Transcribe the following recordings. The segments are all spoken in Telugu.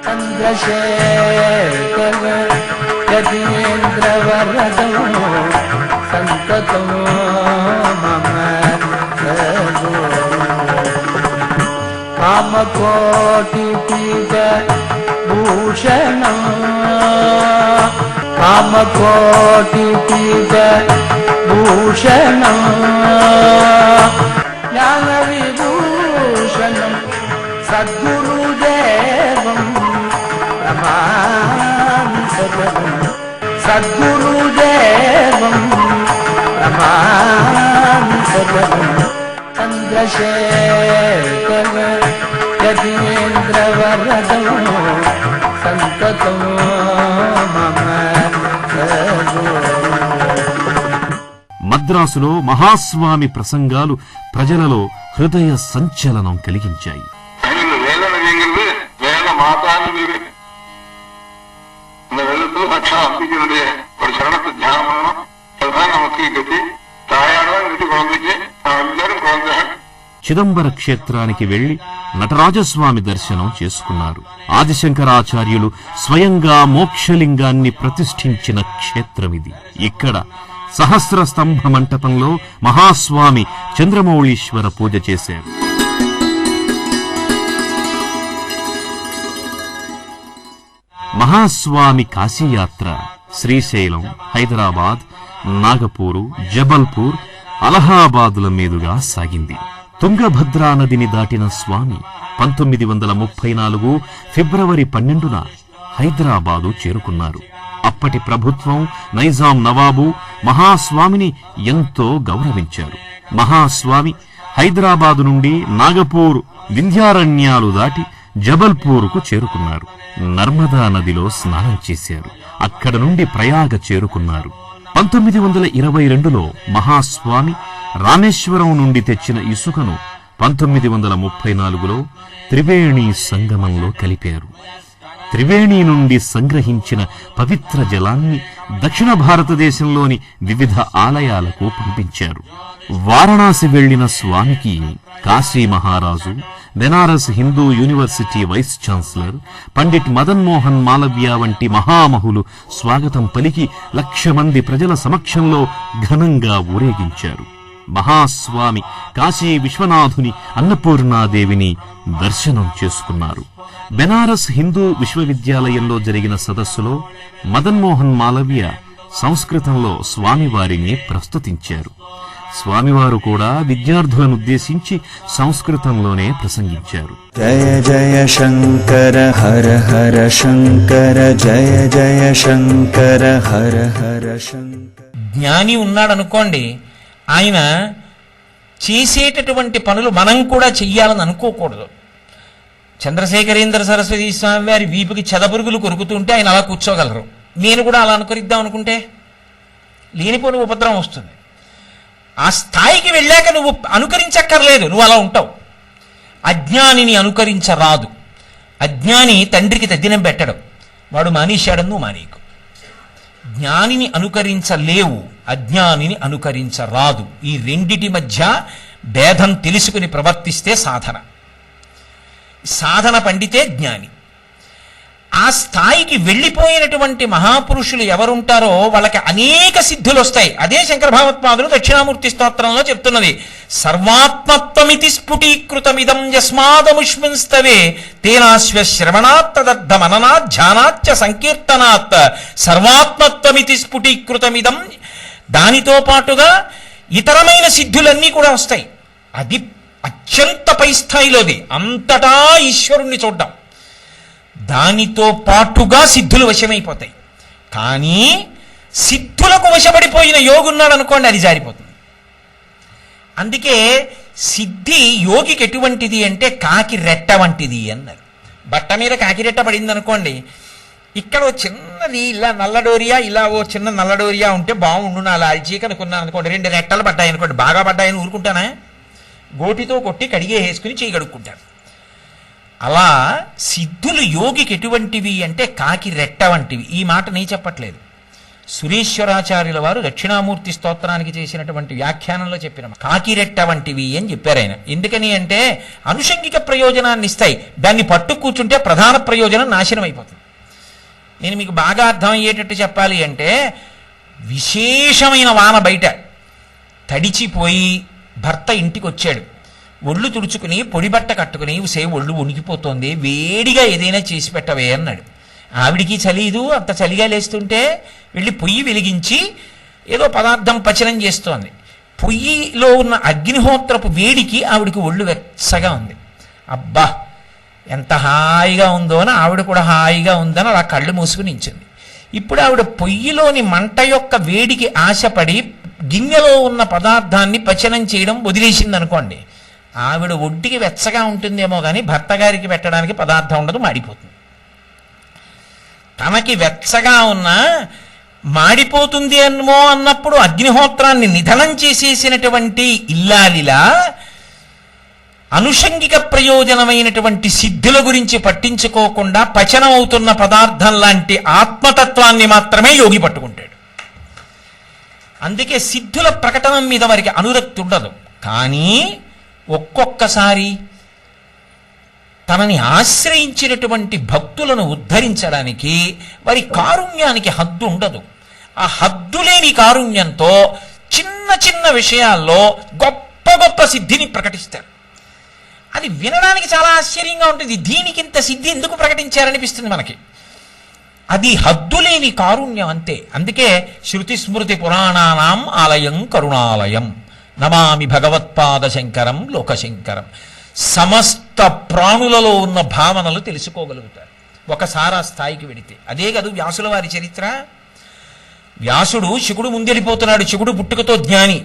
చంద్రశేఖర యతీంద్రవరదో సంతతో మమ సదో కామకోటి పీఠ భూషణం కామకోటి పీఠ భూషణం జ్ఞాన విభూషణం సద్గురుదేవం నమామి సదనం సద్గురుదేవం నమామి సదనం చంద్రశేఖర యతీంద్రవరదో సంతతో మమ సదో. మద్రాసులో మహాస్వామి ప్రసంగాలు ప్రజలలో హృదయ సంచలనం కలిగించాయి. చిదంబర క్షేత్రానికి వెళ్లి నటరాజస్వామి దర్శనం చేసుకున్నారు. ఆదిశంకరాచార్యులు స్వయంగా మోక్షలింగాన్ని ప్రతిష్ఠించిన క్షేత్రమిది. ఇక్కడ సహస్ర స్తంభ మంటపంలో మహాస్వామి చంద్రమౌళీశ్వర పూజ చేశారు. మహాస్వామి కాశీయాత్ర శ్రీశైలం, హైదరాబాద్, నాగపూరు, జబల్పూర్, అలహాబాదుల మీదుగా సాగింది. తుంగభద్రా నదిని దాటిన స్వామి 1934 ఫిబ్రవరి 12న హైదరాబాదు చేరుకున్నారు. అప్పటి ప్రభుత్వం, నైజాం నవాబు మహాస్వామిని ఎంతో గౌరవించారు. మహాస్వామి హైదరాబాదు నుండి నాగపూర్ వింధ్యారణ్యాలు దాటి జబల్పూర్కు చేరుకున్నారు. నర్మదా నదిలో స్నానం చేశారు. అక్కడ నుండి ప్రయాగ చేరుకున్నారు. 1922లో మహాస్వామి రామేశ్వరం నుండి తెచ్చిన ఇసుకను 1934లో త్రివేణి సంగమంలో కలిపారు. త్రివేణి నుండి సంగ్రహించిన పవిత్ర జలాన్ని దక్షిణ భారతదేశంలోని వివిధ ఆలయాలకు పంపించారు. వారణాసి వెళ్లిన స్వామికి కాశీ మహారాజు, Banaras Hindu university vice chancellor Pandit Madan Mohan Malaviya వంటి మహామహులు స్వాగతం పలికి 1,00,000 మంది ప్రజల సమక్షంలో ఘనంగా ఊరేగించారు. మహాస్వామి కాశీ విశ్వనాథుని, అన్నపూర్ణాదేవిని దర్శనం చేసుకున్నారు. బెనారస్ హిందూ విశ్వవిద్యాలయంలో జరిగిన సదస్సులో మదన్ మోహన్ మాలవ్య సంస్కృతంలో స్వామివారిని ప్రస్తుతించారు. స్వామివారు కూడా విద్యార్థులనుద్దేశించి సంస్కృతంలోనే ప్రసంగించారు. జయ జయ శంకర హర హర శంకర జయ జయ శంకర హర హర శంకర. జ్ఞాని ఉన్నాడనుకోండి, ఆయన చేసేటటువంటి పనులు మనం కూడా చెయ్యాలని అనుకోకూడదు. చంద్రశేఖరేంద్ర సరస్వతి స్వామి వారి వీపుకి చెదపురుగులు కొరుకుతుంటే ఆయన అలా కూర్చోగలరు. నేను కూడా అలా అనుకరిద్దాం అనుకుంటే లేనిపోని ఉపద్రవం వస్తుంది. ఆ స్థాయికి వెళ్ళాక నువ్వు అనుకరించక్కర్లేదు, నువ్వు అలా ఉంటావు. అజ్ఞానిని అనుకరించరాదు. అజ్ఞాని తండ్రికి తద్దినం పెట్టడం, వాడు మానేశాడు, నువ్వు మానేకు. జ్ఞానిని అనుకరించలేవు, అజ్ఞానిని అనుకరించరాదు. ఈ రెండిటి మధ్య భేదం తెలుసుకుని ప్రవర్తిస్తే సాధన పండితే జ్ఞాని. ఆ స్థాయికి వెళ్ళిపోయినటువంటి మహాపురుషులు ఎవరుంటారో వాళ్ళకి అనేక సిద్ధులు వస్తాయి. అదే శంకర భగవత్పాదులు దక్షిణామూర్తి స్తోత్రంలో చెప్తున్నది. సర్వాత్మత్వమితి స్ఫుటీకృతమిదం యస్మాదముష్మింస్తవే తేనాశ్వ శ్రవణాత్ తదర్థ మననాత్ ధ్యానాచ్చ సంకీర్తనాత్. సర్వాత్మత్వమితి స్ఫుటీకృతమిదం, దానితో పాటుగా ఇతరమైన సిద్ధులన్నీ కూడా వస్తాయి. అది అత్యంత పై స్థాయిలోది, అంతటా ఈశ్వరుణ్ణి చూడ్డం. దానితో పాటుగా సిద్ధులు వశమైపోతాయి. కానీ సిద్ధులకు వశపడిపోయిన యోగున్నాడు అనుకోండి, అది జారిపోతుంది. అందుకే సిద్ధి యోగికి ఎటువంటిది అంటే కాకి రెట్ట వంటిది అన్నారు. బట్ట మీద కాకి రెట్ట పడింది అనుకోండి, ఇక్కడ ఓ చిన్నది ఇలా నల్లడోరియా, ఇలా ఓ చిన్న నల్లడోరియా ఉంటే బాగుండు నా లాల్చీకి అనుకున్నాను అనుకోండి. 2 రెట్టలు పడ్డాయి అనుకోండి, బాగా పడ్డాయని ఊరుకుంటానా? గోటితో కొట్టి కడిగే వేసుకుని చేయి కడుక్కుంటారు. అలా సిద్ధులు యోగికి ఎటువంటివి అంటే కాకి రెట్ట వంటివి. ఈ మాట నేను చెప్పట్లేదు, సురేశ్వరాచార్యుల వారు దక్షిణామూర్తి స్తోత్రానికి చేసినటువంటి వ్యాఖ్యానంలో చెప్పిన కాకిరెట్ట వంటివి అని చెప్పారు ఆయన. ఎందుకని అంటే అనుషంగిక ప్రయోజనాన్ని ఇస్తాయి, దాన్ని పట్టు కూర్చుంటే ప్రధాన ప్రయోజనం నాశనం అయిపోతుంది. నేను మీకు బాగా అర్థమయ్యేటట్టు చెప్పాలి అంటే, విశేషమైన వాన బయట తడిచిపోయి భర్త ఇంటికి వచ్చాడు, ఒళ్ళు తుడుచుకుని పొడి బట్ట కట్టుకుని ఒళ్ళు ఉనికిపోతోంది, వేడిగా ఏదైనా చేసి పెట్టవే అన్నాడు. ఆవిడికి చలిదు, అంత చలిగా లేస్తుంటే వెళ్ళి పొయ్యి వెలిగించి ఏదో పదార్థం పచనం చేస్తోంది. పొయ్యిలో ఉన్న అగ్నిహోత్రపు వేడికి ఆవిడికి ఒళ్ళు వెచ్చగా ఉంది. అబ్బా ఎంత హాయిగా ఉందో అని ఆవిడ కూడా హాయిగా ఉందని అలా కళ్ళు మూసుకుని నించింది. ఇప్పుడు ఆవిడ పొయ్యిలోని మంట యొక్క వేడికి ఆశపడి గిన్నెలో ఉన్న పదార్థాన్ని పచనం చేయడం వదిలేసింది అనుకోండి, ఆవిడ ఒంటికి వెచ్చగా ఉంటుందేమో కానీ భర్త గారికి పెట్టడానికి పదార్థం ఉండదు, మాడిపోతుంది. తనకి వెచ్చగా ఉన్న మాడిపోతుంది అన్నమో అన్నప్పుడు అగ్నిహోత్రాన్ని నిధనం చేసేసినటువంటి ఇల్లాలిలా అనుషంగిక ప్రయోజనమైనటువంటి సిద్ధుల గురించి పట్టించుకోకుండా పచనం అవుతున్న పదార్థం లాంటి ఆత్మతత్వాన్ని మాత్రమే యోగి పట్టుకుంటాడు. అందుకే సిద్ధుల ప్రకటన మీద వారికి అనురక్తి ఉండదు. కానీ ఒక్కొక్కసారి తనని ఆశ్రయించినటువంటి భక్తులను ఉద్ధరించడానికి వారి కారుణ్యానికి హద్దు ఉండదు. ఆ హద్దు లేని కారుణ్యంతో చిన్న చిన్న విషయాల్లో గొప్ప గొప్ప సిద్ధిని ప్రకటిస్తారు. అది వినడానికి చాలా ఆశ్చర్యంగా ఉంటుంది. దీనికింత సిద్ధి ఎందుకు ప్రకటించారనిపిస్తుంది మనకి. అది హద్దులేని కారుణ్యం అంతే. అందుకే శృతి స్మృతి పురాణానాం ఆలయం కరుణాలయం నమామి భగవత్పాద శంకరం లోకశంకరం. సమస్త ప్రాణులలో ఉన్న భావనలు తెలుసుకోగలుగుతారు ఒకసారి ఆ స్థాయికి వెడితే. అదే కాదు వ్యాసుల వారి చరిత్ర. వ్యాసుడు శివుడు ముందెళ్ళిపోతున్నాడు, శివుడు పుట్టుకతో జ్ఞాని.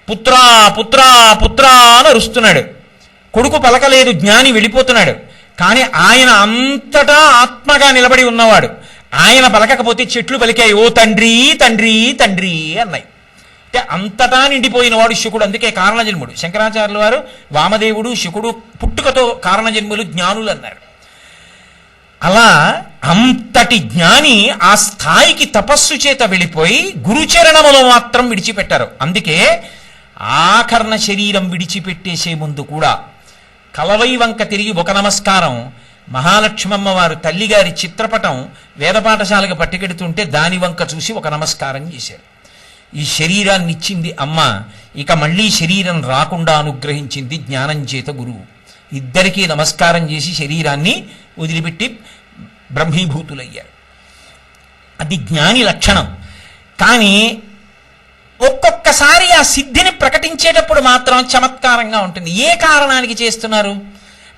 పుత్రా పుత్రా పుత్రా అని అరుస్తున్నాడు, కొడుకు పలకలేదు, జ్ఞాని వెళ్ళిపోతున్నాడు. కానీ ఆయన అంతటా ఆత్మగా నిలబడి ఉన్నవాడు. ఆయన పలకకపోతే చెట్లు పలికాయి, ఓ తండ్రి తండ్రి తండ్రి అన్నాయి. అంటే అంతటా నిండిపోయినవాడు శుకుడు. అందుకే కారణజన్ముడు. శంకరాచార్యుల వారు వామదేవుడు శుకుడు పుట్టుకతో కారణజన్ములు జ్ఞానులు అన్నారు. అలా అంతటి జ్ఞాని ఆ స్థాయికి తపస్సు చేత వెళ్ళిపోయి గురుచరణములో మాత్రం విడిచిపెట్టారు. అందుకే ఆకర్ణ శరీరం విడిచిపెట్టేసే ముందు కూడా కలవై వంక తిరిగి ఒక నమస్కారం, మహాలక్ష్మమ్మ వారు తల్లిగారి చిత్రపటం వేద పాఠశాలకు పట్టుకెడుతుంటే దాని వంక చూసి ఒక నమస్కారం చేశారు. ఈ శరీరాన్ని ఇచ్చింది అమ్మ, ఇక మళ్ళీ శరీరం రాకుండా అనుగ్రహించింది జ్ఞానం చేత గురువు. ఇద్దరికీ నమస్కారం చేసి శరీరాన్ని వదిలిపెట్టి బ్రహ్మీభూతులయ్యారు. అది జ్ఞాని లక్షణం. కానీ ఒక్కొక్కసారి ఆ సిద్ధిని ప్రకటించేటప్పుడు మాత్రం చమత్కారంగా ఉంటుంది. ఏ కారణానికి చేస్తున్నారు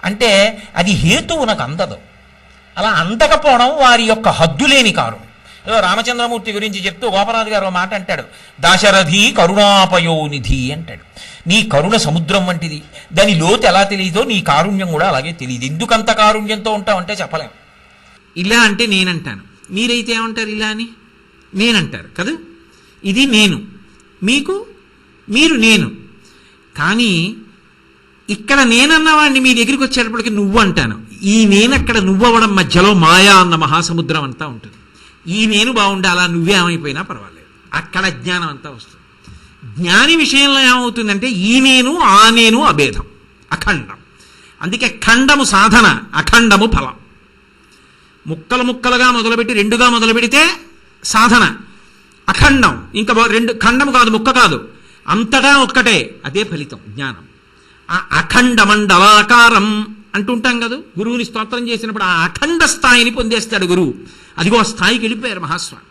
అంటే అది హేతువునకు అందదు. అలా అందకపోవడం వారి యొక్క హద్దులేని కారణం. ఏదో రామచంద్రమూర్తి గురించి చెప్తూ గోపరాజు గారు మాట అంటాడు, దాశరథి కరుణాపయోనిధి అంటాడు. నీ కరుణ సముద్రం వంటిది, దాని లోతు ఎలా తెలియదో నీ కారుణ్యం కూడా అలాగే తెలియదు. ఎందుకంత కారుణ్యంతో ఉంటావంటే చెప్పలేం. ఇలా అంటే నేనంటాను, మీరైతే ఏమంటారు? ఇలా అని నేనంటారు కదా. ఇది నేను, మీకు మీరు నేను. కానీ ఇక్కడ నేనన్నవాడిని మీ దగ్గరికి వచ్చేటప్పటికి నువ్వు అంటాను. ఈ నేను అక్కడ నువ్వవడం మధ్యలో మాయా అన్న మహాసముద్రం అంతా ఉంటుంది. ఈ నేను బాగుండాలా, నువ్వే ఏమైపోయినా పర్వాలేదు, అక్కడ జ్ఞానం అంతా వస్తుంది. జ్ఞాని విషయంలో ఏమవుతుందంటే ఈ నేను ఆ నేను అభేదం, అఖండం. అందుకే ఖండము సాధన, అఖండము ఫలం. ముక్కలు ముక్కలుగా మొదలుపెట్టి రెండుగా మొదలు పెడితే సాధన, అఖండం. ఇంకా రెండు ఖండము కాదు, ముక్క కాదు, అంతటా ఒక్కటే, అదే ఫలితం జ్ఞానం. ఆ అఖండ మండలాకారం అంటుంటాం కదా, గురువుని స్తోత్రం చేసినప్పుడు ఆ అఖండ స్థాయిని పొందేస్తాడు గురువు. అదిగో ఆ స్థాయికి వెళ్ళిపోయారు మహాస్వామి.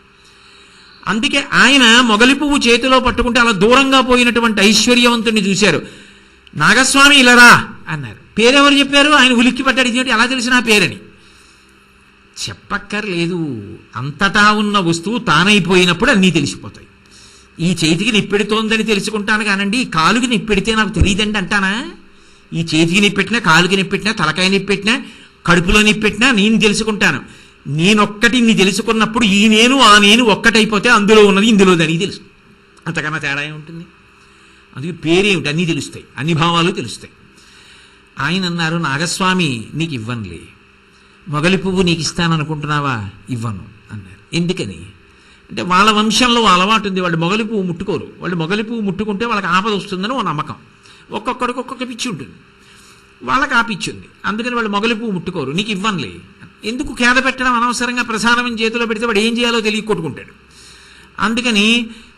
అందుకే ఆయన మొగలి పువ్వు చేతిలో పట్టుకుంటే అలా దూరంగా పోయినటువంటి ఐశ్వర్యవంతుడిని చూశారు. నాగస్వామి ఇలారా అన్నారు. పేరెవరు చెప్పారు? ఆయన ఉలిక్కి పట్టాడు. ఇదేంటి ఎలా తెలిసిన ఆ పేరని చెప్పక్కర్లేదు. అంతటా ఉన్న వస్తువు తానైపోయినప్పుడు అన్నీ తెలిసిపోతాయి. ఈ చేతికి నిప్పెడుతోందని తెలుసుకుంటాను కానండి, ఈ కాలుకి నిప్పెడితే నాకు తెలియదండి అంటానా? ఈ చేతికి నిప్పెట్టినా, కాలుకి నిప్పెట్టినా, తలకాయ నిప్పెట్టినా, కడుపులో నిప్పెట్టినా నేను తెలుసుకుంటాను. నేనొక్కటి నీ తెలుసుకున్నప్పుడు ఈ నేను ఆ నేను ఒక్కటైపోతే అందులో ఉన్నది ఇందులోదని తెలుసు. అంతకన్నా తేడా ఉంటుంది. అందుకే పేరేమిటి, అన్నీ తెలుస్తాయి, అన్ని భావాలు తెలుస్తాయి. ఆయన అన్నారు, నాగస్వామి నీకు ఇవ్వనులే, మొగలి పువ్వు నీకు ఇస్తాననుకుంటున్నావా? ఇవ్వను అన్నారు. ఎందుకని? అంటే వాళ్ళ వంశంలో అలవాటు ఉంది, వాళ్ళు మొగలి పువ్వు ముట్టుకోరు. వాళ్ళు మొగలి పువ్వు ముట్టుకుంటే వాళ్ళకి ఆపద వస్తుందని ఓ నమ్మకం. ఒక్కొక్కడికి ఒక్కొక్క పిచ్చి ఉంటుంది, వాళ్ళకి ఆ పిచ్చి ఉంది. అందుకని వాళ్ళు మొగలి పువ్వు ముట్టుకోరు. నీకు ఇవ్వనులే, ఎందుకు ఖేద పెట్టడం అనవసరంగా, ప్రసాదం చేతిలో పెడితే వాడు ఏం చేయాలో తెలియ కొట్టుకుంటాడు. అందుకని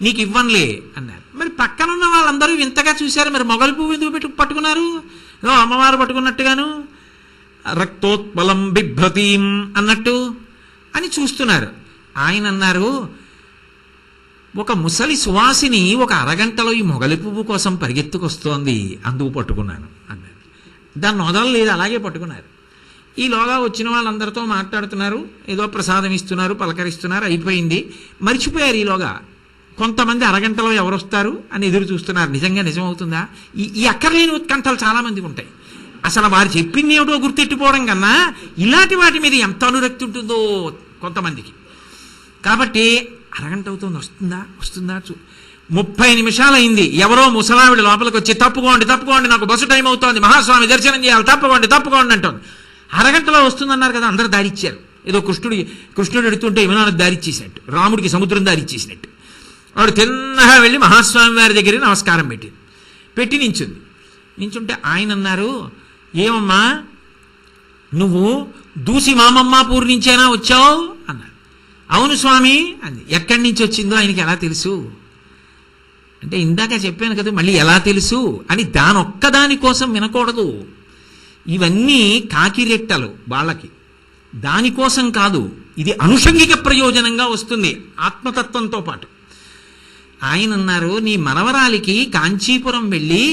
నీకు ఇవ్వనులే అన్నారు. మరి పక్కనున్న వాళ్ళందరూ వింతగా చూశారు. మరి మొగలి పువ్వు ఎందుకు పట్టుకున్నారు? అమ్మవారు పట్టుకున్నట్టుగాను, రక్తోత్పలం బిభ్రతీం అన్నట్టు అని చూస్తున్నారు. ఆయన అన్నారు, ఒక ముసలి సువాసిని ఒక అరగంటలో ఈ మొగలి పువ్వు కోసం పరిగెత్తుకొస్తోంది, అందుకు పట్టుకున్నాను అన్నారు. దాన్ని వదలలేదు, అలాగే పట్టుకున్నారు. ఈలోగా వచ్చిన వాళ్ళందరితో మాట్లాడుతున్నారు, ఏదో ప్రసాదం ఇస్తున్నారు, పలకరిస్తున్నారు, అయిపోయింది. మర్చిపోయారు. ఈలోగా కొంతమంది అరగంటలో ఎవరు వస్తారు అని ఎదురు చూస్తున్నారు. నిజంగా నిజమవుతుందా? ఈ అక్కర్లేని ఉత్కంఠలు చాలామందికి ఉంటాయి. అసలు వారు చెప్పింది ఏమిటో గుర్తెట్టిపోవడం కన్నా ఇలాంటి వాటి మీద ఎంత అనురక్తి ఉంటుందో కొంతమందికి. కాబట్టి అరగంట అవుతుంది, వస్తుందా 30 నిమిషాలు అయింది. ఎవరో ముసలావిడ లోపలికి వచ్చి తప్పుకోండి, నాకు బస్సు టైం అవుతోంది, మహాస్వామి దర్శనం చేయాలి, తప్పుకోండి అంటోంది. అరగంటలో వస్తుందన్నారు కదా, అందరూ దారిచ్చారు. ఏదో కృష్ణుడు ఎడుతుంటే విమానానికి దారిచ్చేసినట్టు, రాముడికి సముద్రం దారిచ్చేసినట్టు. ఆవిడ తిన్నగా వెళ్ళి మహాస్వామి వారి దగ్గర నమస్కారం పెట్టి నించుంటే ఆయన అన్నారు, ఏమమ్మా నువ్వు దూసి మామమ్మాపూర్ నుంచేనా వచ్చావు అన్నారు. అవును స్వామి అంది. ఎక్కడి నుంచి వచ్చిందో ఆయనకి ఎలా తెలుసు అంటే, ఇందాక చెప్పాను కదా, మళ్ళీ ఎలా తెలుసు అని దానొక్కదాని కోసం వినకూడదు. ఇవన్నీ కాకిరెట్టలు వాళ్ళకి, దానికోసం కాదు. ఇది అనుషంగిక ప్రయోజనంగా వస్తుంది ఆత్మతత్వంతో పాటు. ఆయన అన్నారు, నీ మనవరాలికి కాంచీపురం వెళ్ళి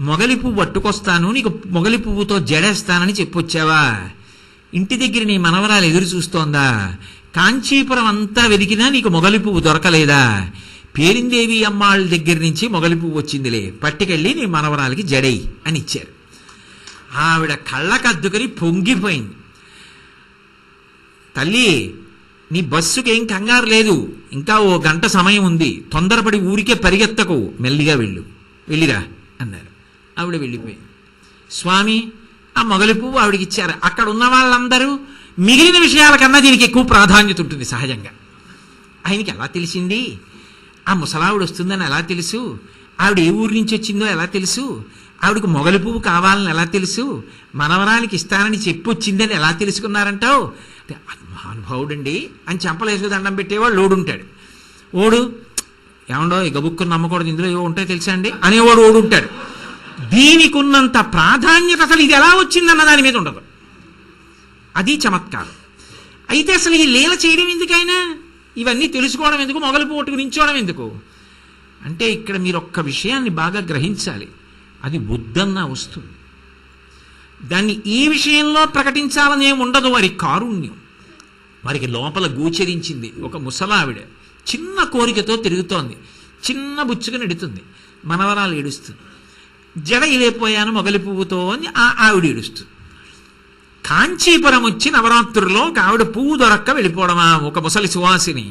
మొగలి పువ్వు పట్టుకొస్తాను, నీకు మొగలి పువ్వుతో జడేస్తానని చెప్పొచ్చావా? ఇంటి దగ్గర నీ మనవరాలు ఎదురు చూస్తోందా? కాంచీపురం అంతా వెతికినా నీకు మొగలి పువ్వు దొరకలేదా? పేరిందేవి అమ్మాళ్ళ దగ్గర నుంచి మొగలి పువ్వు వచ్చిందిలే, పట్టుకెళ్ళి నీ మనవరాలకి జడై అని ఇచ్చారు. ఆవిడ కళ్ళకద్దుకని పొంగిపోయింది. తల్లి, నీ బస్సుకేం కంగారు లేదు, ఇంకా ఓ గంట సమయం ఉంది, తొందరపడి ఊరికే పరిగెత్తకు, మెల్లిగా వెళ్ళిరా అన్నారు. ఆవిడ వెళ్ళిపోయింది. స్వామి ఆ మొగలి పువ్వు ఆవిడకి ఇచ్చారు. అక్కడ ఉన్న వాళ్ళందరూ మిగిలిన విషయాల కన్నా దీనికి ఎక్కువ ప్రాధాన్యత ఉంటుంది సహజంగా. ఆయనకి ఎలా తెలిసింది? ఆ ముసలావిడ వస్తుందని ఎలా తెలుసు? ఆవిడ ఏ ఊరి నుంచి వచ్చిందో ఎలా తెలుసు? ఆవిడకు మొగలి పువ్వు కావాలని ఎలా తెలుసు? మనవరానికి ఇస్తానని చెప్పి వచ్చిందని ఎలా తెలుసుకున్నారంటావు? మహానుభావుడండి అని చెంపలేసుకు దండం పెట్టేవాడు ఓడుంటాడు. ఏమండో ఈ గబుక్కుని నమ్మకూడదు, ఇందులో ఏవో ఉంటాయి తెలుసా అండి అనేవాడు ఓడుంటాడు. దీనికి ఉన్నంత ప్రాధాన్యత అసలు ఇది ఎలా వచ్చిందన్న దాని మీద ఉండదు. అది చమత్కారం. అయితే అసలు ఈ లీల చేయడం ఎందుకైనా, ఇవన్నీ తెలుసుకోవడం ఎందుకు, మొగలి పువ్వుకు నించోవడం ఎందుకు అంటే, ఇక్కడ మీరు ఒక్క విషయాన్ని బాగా గ్రహించాలి. అది వద్దన్నా వస్తుంది. దాన్ని ఈ విషయంలో ప్రకటించాలనే ఉండదు. వారి కారుణ్యం వారికి లోపల గోచరించింది. ఒక ముసలావిడ చిన్న కోరికతో తిరుగుతోంది, చిన్న బుచ్చుగా నెడుతుంది, మనవరాలు ఏడుస్తుంది. జడ ఇలేపోయాను మొగలి పువ్వుతో అని ఆవిడ ఏడుస్తుంది. కాంచీపురం వచ్చి నవరాత్రుల్లో ఒక ఆవిడ పువ్వు దొరక్క వెళ్ళిపోవడమా? ఒక ముసలి సువాసిని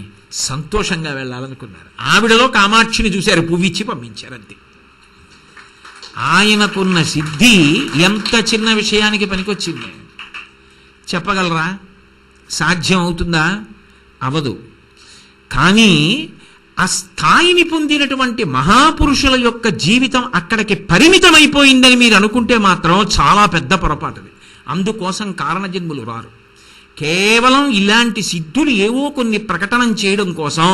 సంతోషంగా వెళ్ళాలనుకున్నారు. ఆవిడలో కామాక్షిని చూశారు, పువ్వు ఇచ్చి పంపించారు, అంతే. ఆయనకున్న సిద్ధి ఎంత చిన్న విషయానికి పనికొచ్చింది చెప్పగలరా? సాధ్యం అవుతుందా? అవదు. కానీ ఆ స్థాయిని పొందినటువంటి మహాపురుషుల యొక్క జీవితం అక్కడికి పరిమితమైపోయిందని మీరు అనుకుంటే మాత్రం చాలా పెద్ద పొరపాటుది. అందుకోసం కారణజన్ములు రారు. కేవలం ఇలాంటి సిద్ధులు ఏవో కొన్ని ప్రకటనం చేయడం కోసం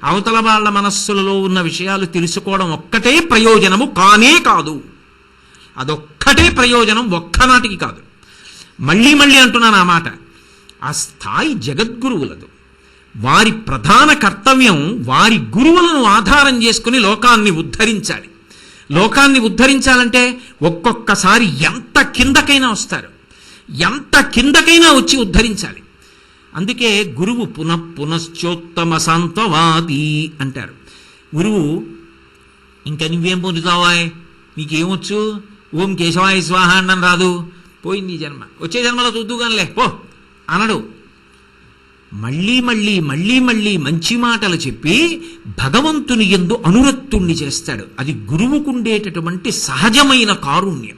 అవతల వాళ్ళ మనస్సులలో ఉన్న విషయాలు తెలుసుకోవడం ఒక్కటే ప్రయోజనము కానే కాదు. అదొక్కటే ప్రయోజనం, ఒక్కనాటికి కాదు. మళ్ళీ అంటున్నాను ఆ మాట. ఆ స్థాయి జగద్గురువులదు. వారి ప్రధాన కర్తవ్యం వారి గురువులను ఆధారం చేసుకుని లోకాన్ని ఉద్ధరించాలి. లోకాన్ని ఉద్ధరించాలంటే ఒక్కొక్కసారి ఎంత కిందకైనా వస్తారు, ఎంత కిందకైనా వచ్చి ఉద్ధరించాలి. అందుకే గురువు పునశ్చోత్తమ సంతవాది అంటారు. గురువు ఇంకా నువ్వేం పొందుతావా, నీకేమొచ్చు, ఓం కేశవాయ స్వాహ అన్నం రాదు, పోయింది జన్మ, వచ్చే జన్మలో చూద్దుగానిలే పో అనడు. మళ్ళీ మంచి మాటలు చెప్పి భగవంతుని యందు అనురక్తుణ్ణి చేస్తాడు. అది గురువుకుండేటటువంటి సహజమైన కారుణ్యం.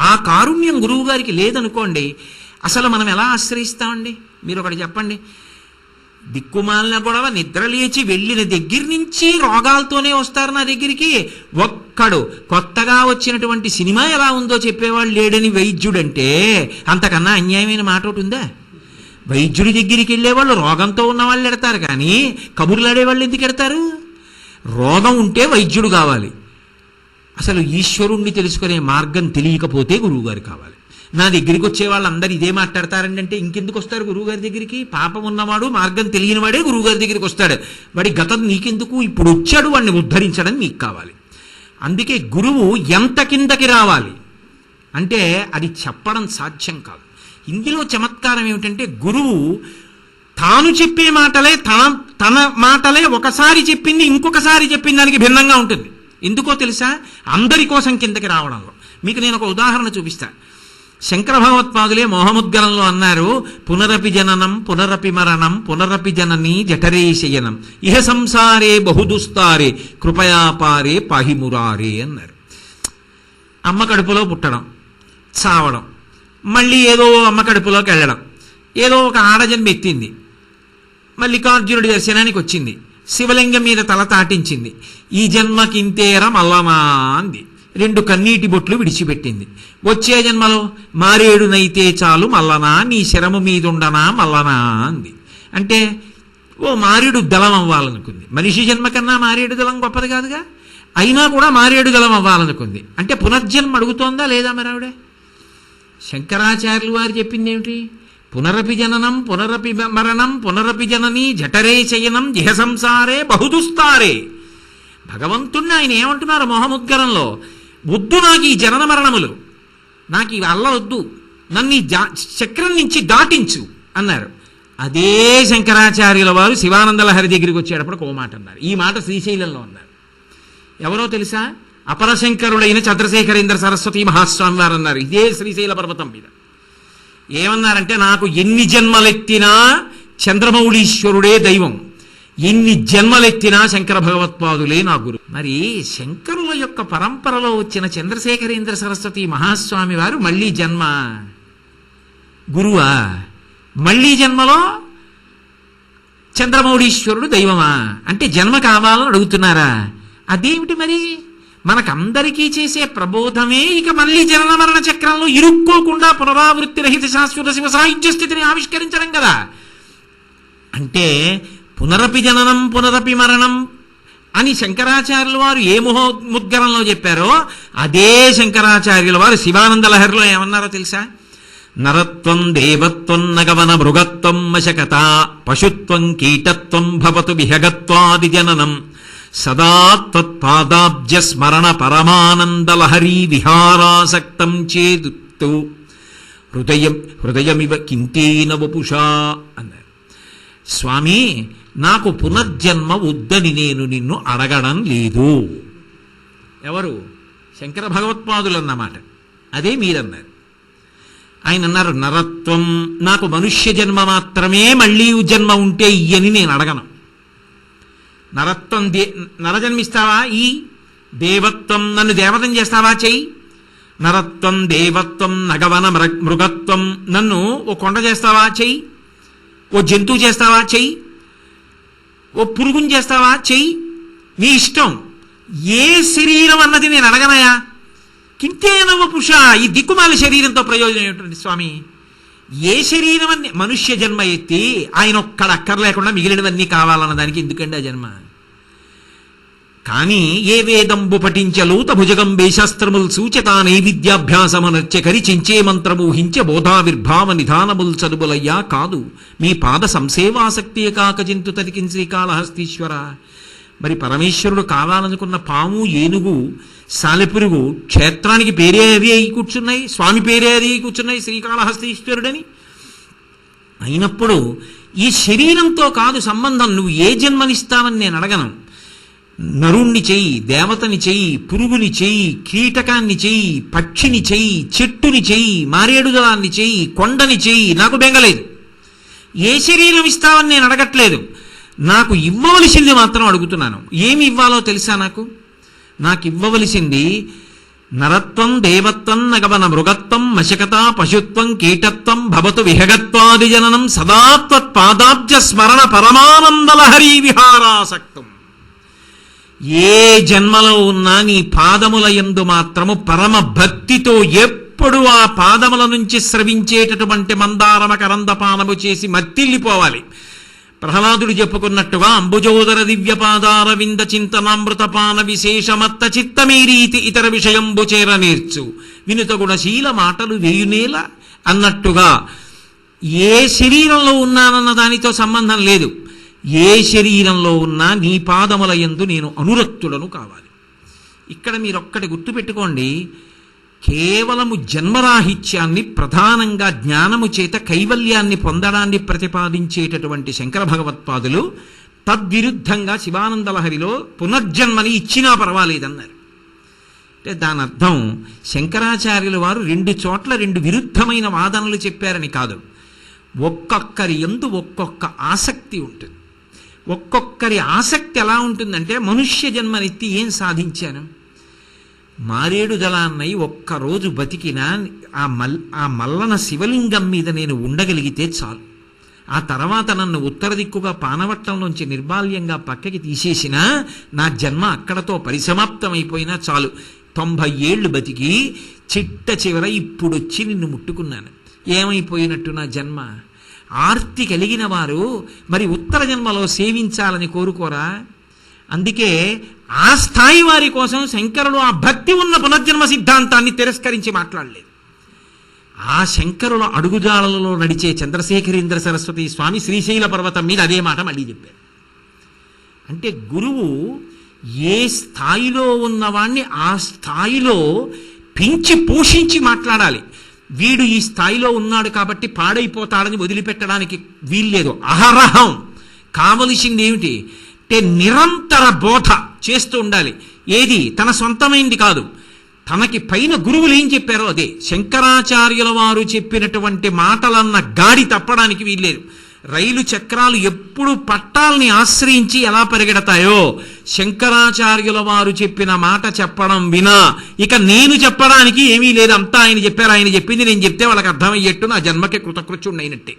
ఆ కారుణ్యం గురువు గారికి లేదనుకోండి, అసలు మనం ఎలా ఆశ్రయిస్తామండి? మీరు ఒకటి చెప్పండి. దిక్కుమాలిన గొడవ, నిద్ర లేచి వెళ్ళిన దగ్గర నుంచి రోగాలతోనే వస్తారు నా దగ్గరికి. ఒక్కడు కొత్తగా వచ్చినటువంటి సినిమా ఎలా ఉందో చెప్పేవాళ్ళు లేడని వైద్యుడంటే అంతకన్నా అన్యాయమైన మాట ఒకటి ఉందా? వైద్యుడి దగ్గరికి వెళ్ళేవాళ్ళు రోగంతో ఉన్న వాళ్ళు ఎడతారు, కానీ కబుర్లాడేవాళ్ళు ఎందుకు ఎడతారు? రోగం ఉంటే వైద్యుడు కావాలి. అసలు ఈశ్వరుణ్ణి తెలుసుకునే మార్గం తెలియకపోతే గురువుగారు కావాలి. నా దగ్గరికి వచ్చే వాళ్ళందరూ ఇదే మాట్లాడతారండి అంటే ఇంకెందుకు వస్తారు గురువుగారి దగ్గరికి? పాపం ఉన్నవాడు, మార్గం తెలియని వాడే గురువుగారి దగ్గరికి వస్తాడు. వాడి గతం నీకెందుకు? ఇప్పుడు వచ్చాడు, వాడిని ఉద్ధరించడం నీకు కావాలి. అందుకే గురువు ఎంత కిందకి రావాలి అంటే అది చెప్పడం సాధ్యం కాదు. ఇందులో చమత్కారం ఏమిటంటే గురువు తాను చెప్పే మాటలే తన మాటలే ఒకసారి చెప్పింది ఇంకొకసారి చెప్పిన దానికి భిన్నంగా ఉంటుంది. ఎందుకో తెలుసా? అందరి కోసం కిందకి రావడంలో. మీకు నేను ఒక ఉదాహరణ చూపిస్తా. శంకర భగవత్పాదులే మోహముద్గరంలో అన్నారు, పునరపి జననం పునరపి మరణం పునరపి జననీ జఠరే శయనం ఇహ సంసారే బహుదుస్తారే కృపయాపారే పాహిమురారే అన్నారు. అమ్మ కడుపులో పుట్టడం, చావడం, మళ్ళీ ఏదో అమ్మ కడుపులోకి వెళ్ళడం, ఏదో ఒక ఆడజన్మ ఎత్తింది, మల్లికార్జునుడి దర్శనానికి వచ్చింది, శివలింగం మీద తల తాటించింది, ఈ జన్మకింతేర మల్లమా అంది, 2 కన్నీటి బొట్లు విడిచిపెట్టింది. వచ్చే జన్మలో మారేడునైతే చాలు మల్లనా, నీ శరము మీదుండనా మల్లనా అంది. అంటే ఓ మారేడు దళం అవ్వాలనుకుంది. మనిషి జన్మ కన్నా మారేడు దళం గొప్పది కాదుగా, అయినా కూడా మారేడు దళం అవ్వాలనుకుంది. అంటే పునర్జన్మ అడుగుతోందా లేదా మరి ఆవిడ? శంకరాచార్యులు వారు చెప్పింది ఏమిటి? పునరపి జననం పునరపి మరణం పునరపి జననీ జఠరే శయనం ఇహ సంసారే బహుదుస్తారే. భగవంతుణ్ణి ఆయన ఏమంటున్నారు మోహముద్గరంలో? వద్దు నాకు ఈ జనన మరణములు, నాకు ఈ అల్ల వద్దు, నన్ను ఈ చక్రం నుంచి దాటించు అన్నారు. అదే శంకరాచార్యుల వారు శివానందలహరి దగ్గరికి వచ్చేటప్పుడు ఒక మాట అన్నారు. ఈ మాట శ్రీశైలంలో అన్నారు. ఎవరో తెలుసా? అపరశంకరుడైన చంద్రశేఖరేంద్ర సరస్వతి మహాస్వామి వారు అన్నారు ఇదే శ్రీశైల పర్వతం మీద. ఏమన్నారంటే, నాకు ఎన్ని జన్మలెత్తినా చంద్రమౌళీశ్వరుడే దైవం, ఎన్ని జన్మలెత్తినా శంకర భగవత్పాదులే నా గురు. మరి శంకరుల యొక్క పరంపరలో వచ్చిన చంద్రశేఖరేంద్ర సరస్వతి మహాస్వామి వారు మళ్ళీ జన్మ గురువా? మళ్ళీ జన్మలో చంద్రమౌళీశ్వరుడు దైవమా? అంటే జన్మ కావాలని అడుగుతున్నారా? అదేమిటి మరి? మనకందరికీ చేసే ప్రబోధమే ఇక మళ్ళీ జనన మరణ చక్రంలో ఇరుక్కోకుండా పునరావృత్తి రహిత శాశ్వత శివ సాహిత్య స్థితిని ఆవిష్కరించడం కదా. అంటే పునరపి జననం పునరపి మరణం అని శంకరాచార్యుల వారు ఏ ముద్గరంలో చెప్పారో అదే శంకరాచార్యుల వారు శివానంద లహరిలో ఏమన్నారో తెలుసా? నరత్వం దేవత్వం నగవన మృగత్వం మశకత పశుత్వం కీటత్వం భవతు విహగత్వాది జననం సదా త్వత్పాదాబ్జ స్మరణ పరమానందలహరీ విహారాసక్తం చేదుత్తు హృదయమివ కింతేన వపుషా అన్నారు. స్వామి, నాకు పునర్జన్మ వద్దని నేను నిన్ను అడగడం లేదు. ఎవరు? శంకర భగవత్పాదులు అన్నమాట. అదే మీరన్నారు. ఆయన అన్నారు, నరత్వం, నాకు మనుష్య జన్మ మాత్రమే, మళ్ళీ జన్మ ఉంటే ఇయ్యని నేను అడగను. నరత్వం, నరజన్మిస్తావా? ఈ దేవత్వం, నన్ను దేవతం చేస్తావా? చెయ్యి. నరత్వం దేవత్వం నగవన మృగత్వం, నన్ను ఓ కొండ చేస్తావా? చెయ్యి. ఓ జంతువు చేస్తావా? చెయ్యి. ఓ పురుగుని చేస్తావా? చెయ్యి. నీ ఇష్టం. ఏ శరీరం అన్నది నేను అడగనయా? కింతేనవ పుష, ఈ దిక్కుమాల శరీరంతో ప్రయోజనం ఏమిటండి స్వామి? ఏ శరీరం అన్ని మనుష్య జన్మ ఎత్తి ఆయన ఒక్కడ అక్కర్లేకుండా మిగిలినవన్నీ కావాలన్న దానికి ఎందుకండి ఆ జన్మ? కానీ ఏ వేదంబు పఠించలోత భుజగంబే శాస్త్రముల్ సూచతా నైవిద్యాభ్యాసమనర్చకరి చించే మంత్రమూహించ బోధావిర్భావ నిధానముల్ చదువులయ్యా కాదు మీ పాద సంసేవాసక్తి కాకజింతు తరికిం శ్రీకాళహస్తీశ్వర. మరి పరమేశ్వరుడు కావాలనుకున్న పాము, ఏనుగు, సాలెపురుగు క్షేత్రానికి పేరే అవి అయి కూర్చున్నాయి, స్వామి పేరే అది అయి కూర్చున్నాయి శ్రీకాళహస్తీశ్వరుడని. అయినప్పుడు ఈ శరీరంతో కాదు సంబంధం. నువ్వు ఏ జన్మనిస్తావని నేను అడగను. నరుణ్ణి చెయ్యి, దేవతని చెయ్యి, పురుగుని చెయ్యి, కీటకాన్ని చెయ్యి, పక్షిని చెయ్యి, చెట్టుని చెయ్యి, మారేడుదలాన్ని చెయ్యి, కొండని చెయ్యి, నాకు బెంగలేదు. ఏ శరీరం ఇస్తావని నేను అడగట్లేదు. నాకు ఇవ్వవలసింది మాత్రం అడుగుతున్నాను. ఏమి ఇవ్వాలో తెలుసా? నాకు ఇవ్వవలసింది నరత్వం దేవత్వం నగవన మృగత్వం మశకత పశుత్వం కీటత్వం భవతు విహగత్వాది జననం సదా త్వత్పాదాబ్జ స్మరణ పరమానందలహరీ విహారాసక్తం. ఏ జన్మలో ఉన్నా నీ పాదముల యందు మాత్రము పరమ భక్తితో ఎప్పుడు ఆ పాదముల నుంచి స్రవించేటటువంటి మందారమ కరందపానము చేసి మత్తిల్లిపోవాలి. ప్రహ్లాదుడు చెప్పుకున్నట్టుగా అంబుజోదర దివ్యపాదార వింద చింతనామృతపాన విశేషమత్త చిత్తమీరీతి ఇతర విషయంబు చేర నేర్చు వినుత గుణశీల మాటలు వేయునేల అన్నట్టుగా ఏ శరీరంలో ఉన్నానన్న దానితో సంబంధం లేదు. ఏ శరీరంలో ఉన్నా నీ పాదముల యందు నేను అనురక్తులను కావాలి. ఇక్కడ మీరొక్కటి గుర్తుపెట్టుకోండి, కేవలము జన్మరాహిత్యాన్ని ప్రధానంగా జ్ఞానము చేత కైవల్యాన్ని పొందడాన్ని ప్రతిపాదించేటటువంటి శంకర భగవత్పాదులు తద్విరుద్ధంగా శివానందలహరిలో పునర్జన్మని ఇచ్చినా పర్వాలేదన్నారు. అంటే దాని అర్థం శంకరాచార్యుల వారు 2 చోట్ల 2 విరుద్ధమైన వాదనలు చెప్పారని కాదు. ఒక్కొక్కరి యందు ఒక్కొక్క ఆసక్తి ఉంటుంది. ఒక్కొక్కరి ఆసక్తి ఎలా ఉంటుందంటే, మనుష్య జన్మనెత్తి ఏం సాధించాను, మారేడు దళాన్నై ఒక్కరోజు బతికినా ఆ మల్లన శివలింగం మీద నేను ఉండగలిగితే చాలు. ఆ తర్వాత నన్ను ఉత్తర దిక్కుగా పానవట్టంలోంచి నిర్బాల్యంగా పక్కకి తీసేసినా నా జన్మ అక్కడతో పరిసమాప్తమైపోయినా చాలు. 90 ఏళ్ళు బతికి చిట్ట చివర ఇప్పుడొచ్చి నిన్ను ముట్టుకున్నాను, ఏమైపోయినట్టు నా జన్మ. ఆర్తి కలిగిన వారు మరి ఉత్తర జన్మలో సేవించాలని కోరుకోరా? అందుకే ఆ స్థాయి వారి కోసం శంకరుడు ఆ భక్తి ఉన్న పునర్జన్మ సిద్ధాంతాన్ని తిరస్కరించి మాట్లాడలేదు. ఆ శంకరుల అడుగుజాడలలో నడిచే చంద్రశేఖరేంద్ర సరస్వతి స్వామి శ్రీశైల పర్వతం మీద అదే మాట మళ్ళీ చెప్పారు. అంటే గురువు ఏ స్థాయిలో ఉన్నవాణ్ణి ఆ స్థాయిలో పెంచి పోషించి మాట్లాడాలి. వీడు ఈ స్థాయిలో ఉన్నాడు కాబట్టి పాడైపోతాడని వదిలిపెట్టడానికి వీల్లేదు. అహరహం కావలసింది ఏమిటి అంటే నిరంతర బోధ చేస్తూ ఉండాలి. ఏది తన సొంతమైంది కాదు, తనకి పైన గురువులు ఏం చెప్పారో అదే. శంకరాచార్యుల వారు చెప్పినటువంటి మాటలన్న గాడి తప్పడానికి వీల్లేదు. రైలు చక్రాలు ఎప్పుడు పట్టాల్ని ఆశ్రయించి ఎలా పరిగెడతాయో, శంకరాచార్యుల వారు చెప్పిన మాట చెప్పడం వినా ఇక నేను చెప్పడానికి ఏమీ లేదు. అంతా ఆయన చెప్పారు, ఆయన చెప్పింది నేను చెప్తే వాళ్ళకి అర్థమయ్యేట్టు నా జన్మకి కృతకృత్యుండైనట్టే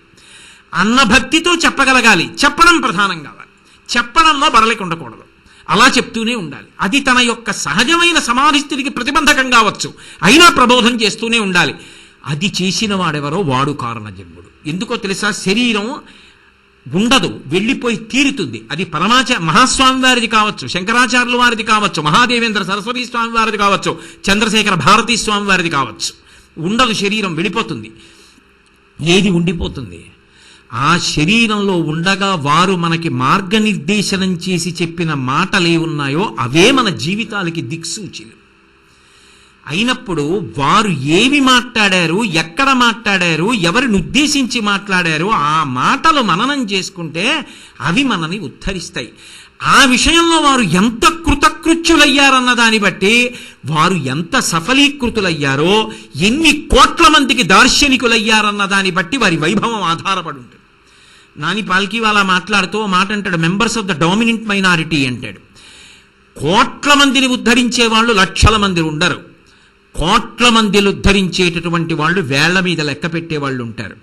అన్న భక్తితో చెప్పగలగాలి. చెప్పడం ప్రధానం కావాలి, చెప్పడంలో బరలికి ఉండకూడదు. అలా చెప్తూనే ఉండాలి. అది తన యొక్క సహజమైన సమాధి స్థితికి ప్రతిబంధకం కావచ్చు, అయినా ప్రబోధం చేస్తూనే ఉండాలి. అది చేసిన వాడెవరో వాడు కారణ జన్ముడు. ఎందుకో తెలుసా? శరీరం ఉండదు, వెళ్ళిపోయి తీరుతుంది. అది మహాస్వామి వారిది కావచ్చు, శంకరాచార్యుల వారిది కావచ్చు, మహాదేవేంద్ర సరస్వతి స్వామి వారిది కావచ్చు, చంద్రశేఖర భారతీ స్వామి వారిది కావచ్చు. ఉండదు, శరీరం వెళ్ళిపోతుంది. ఏది ఉండిపోతుంది? ఆ శరీరంలో ఉండగా వారు మనకి మార్గనిర్దేశనం చేసి చెప్పిన మాటలే ఉన్నాయో అవే మన జీవితాలకి దిక్సూచిలు. అయినప్పుడు వారు ఏమి మాట్లాడారు, ఎక్కడ మాట్లాడారు, ఎవరిని ఉద్దేశించి మాట్లాడారు, ఆ మాటలు మననం చేసుకుంటే అవి మనని ఉద్ధరిస్తాయి. ఆ విషయంలో వారు ఎంత కృతకృత్యులయ్యారన్న దాన్ని బట్టి వారు ఎంత సఫలీకృతులయ్యారో, ఎన్ని కోట్ల మందికి దార్శనికులయ్యారన్న దాన్ని బట్టి వారి వైభవం ఆధారపడి ఉంటుంది. నాని పాల్కీవాలా మాట్లాడుతూ మాట అంటాడు, members of the dominant minority అంటాడు. కోట్ల మందిని ఉద్ధరించే వాళ్ళు లక్షల మంది ఉండరు. కోట్ల మందిని ఉద్ధరించేటటువంటి వాళ్ళు వేళ్ల మీద లెక్క పెట్టేవాళ్ళు ఉంటారు.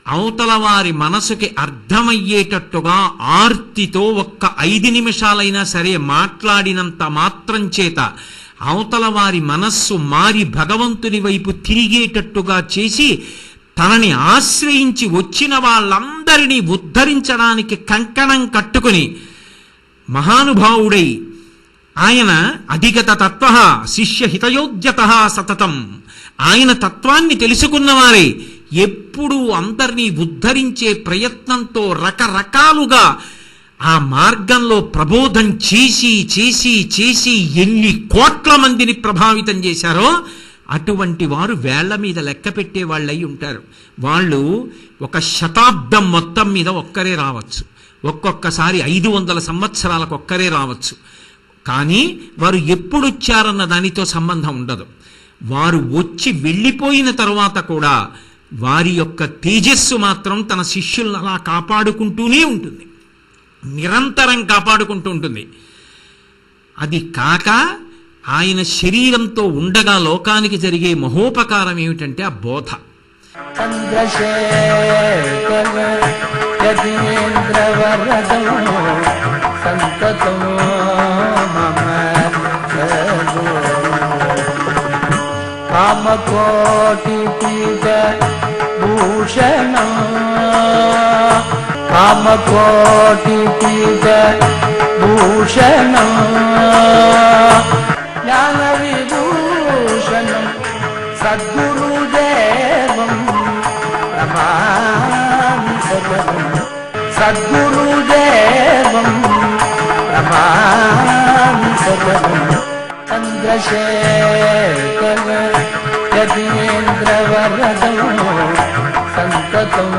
అవతల వారి మనసుకి అర్థమయ్యేటట్టుగా ఆర్తితో ఒక్క 5 నిమిషాలైనా సరే మాట్లాడినంత మాత్రం చేత అవతల వారి మనస్సు మారి భగవంతుని వైపు తిరిగేటట్టుగా చేసి తనని ఆశ్రయించి వచ్చిన వాళ్ళందరినీ ఉద్ధరించడానికి కంకణం కట్టుకుని మహానుభావుడై ఆయన అధిగత తత్వ శిష్య హితయోద్యత సతతం, ఆయన తత్వాన్ని తెలుసుకున్నవారే ఎప్పుడూ అందరినీ ఉద్ధరించే ప్రయత్నంతో రకరకాలుగా ఆ మార్గంలో ప్రబోధం చేసి చేసి చేసి ఎన్ని కోట్ల మందిని ప్రభావితం చేశారో అటువంటి వారు వేళ్ల మీద లెక్క పెట్టే వాళ్ళై ఉంటారు. వాళ్ళు ఒక శతాబ్దం మొత్తం మీద ఒక్కరే రావచ్చు, ఒక్కొక్కసారి 500 సంవత్సరాలకు ఒక్కరే రావచ్చు. కానీ వారు ఎప్పుడు వచ్చారన్న దానితో సంబంధం ఉండదు. వారు వచ్చి వెళ్ళిపోయిన తరువాత కూడా వారి యొక్క తేజస్సు మాత్రం తన శిష్యులను అలా కాపాడుకుంటూనే ఉంటుంది, నిరంతరం కాపాడుకుంటూ ఉంటుంది. అది కాక ఆయన శరీరంతో ఉండగా లోకానికి జరిగే మహోపకారం ఏమిటంటే ఆ బోధ. చంద్రశేఖర యతీంద్రవరదం సంతతం మమ సదో కామకోటి పీఠ భూషణం కామకోటి పీఠ భూషణం జ్ఞాన విభూషణం సద్గురుదేవం ప్రమామి సదనం సద్గురుదేవం ప్రమామి సదనం చంద్రశేఖర యతీంద్రవరదం సంతతం